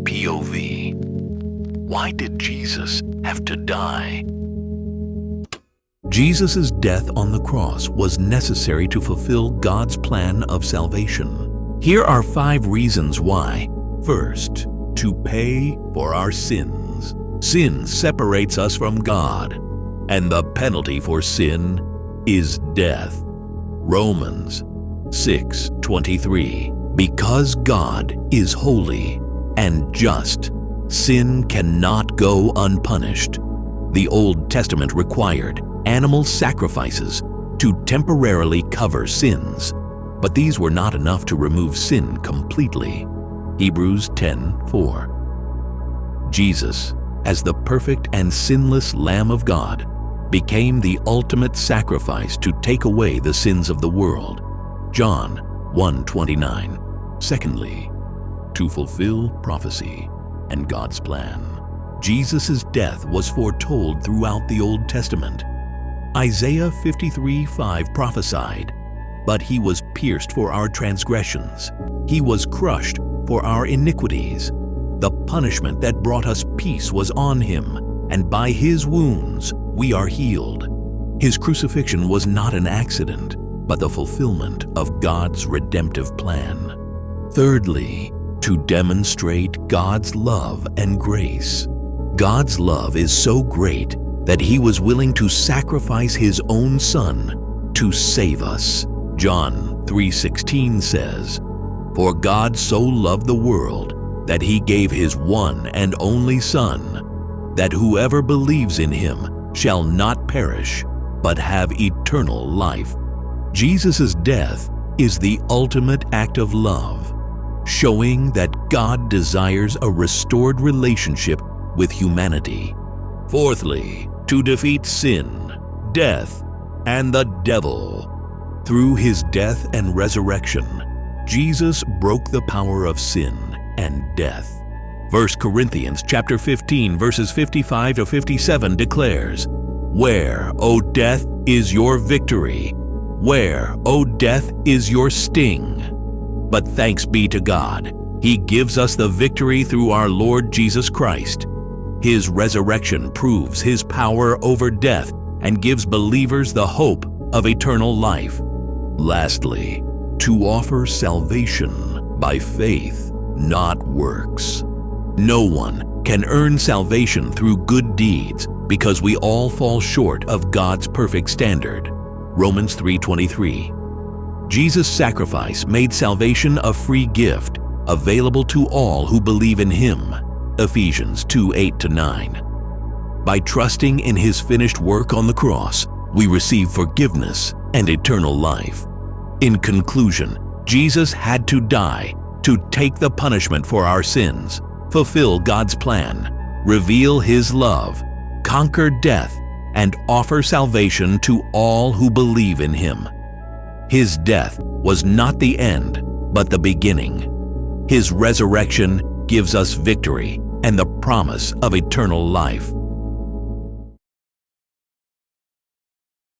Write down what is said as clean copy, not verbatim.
POV. Why did Jesus have to die? Jesus' death on the cross was necessary to fulfill God's plan of salvation. Here are 5 reasons why. First, to pay for our sins. Sin separates us from God, and the penalty for sin is death. Romans 6:23. Because God is holy and just, sin cannot go unpunished. The Old Testament required animal sacrifices to temporarily cover sins, but these were not enough to remove sin completely. Hebrews 10:4. Jesus, as the perfect and sinless Lamb of God, became the ultimate sacrifice to take away the sins of the world. John 1:29. Secondly, to fulfill prophecy and God's plan. Jesus' death was foretold throughout the Old Testament. Isaiah 53:5 prophesied, "But he was pierced for our transgressions. He was crushed for our iniquities. The punishment that brought us peace was on him, and by his wounds we are healed." His crucifixion was not an accident, but the fulfillment of God's redemptive plan. Thirdly, to demonstrate God's love and grace. God's love is so great that he was willing to sacrifice his own Son to save us. John 3:16 says, "For God so loved the world that he gave his one and only Son, that whoever believes in him shall not perish, but have eternal life." Jesus' death is the ultimate act of love, showing that God desires a restored relationship with humanity. Fourthly, to defeat sin, death, and the devil. Through his death and resurrection, Jesus broke the power of sin and death. 1 Corinthians chapter 15 verses 55 to 57 declares, "Where, O death, is your victory? Where, O death, is your sting? But thanks be to God, he gives us the victory through our Lord Jesus Christ." His resurrection proves his power over death and gives believers the hope of eternal life. Lastly, to offer salvation by faith, not works. No one can earn salvation through good deeds because we all fall short of God's perfect standard. Romans 3:23. Jesus' sacrifice made salvation a free gift, available to all who believe in him. Ephesians 2:8-9. By trusting in his finished work on the cross, we receive forgiveness and eternal life. In conclusion, Jesus had to die to take the punishment for our sins, fulfill God's plan, reveal his love, conquer death, and offer salvation to all who believe in him. His death was not the end, but the beginning. His resurrection gives us victory and the promise of eternal life.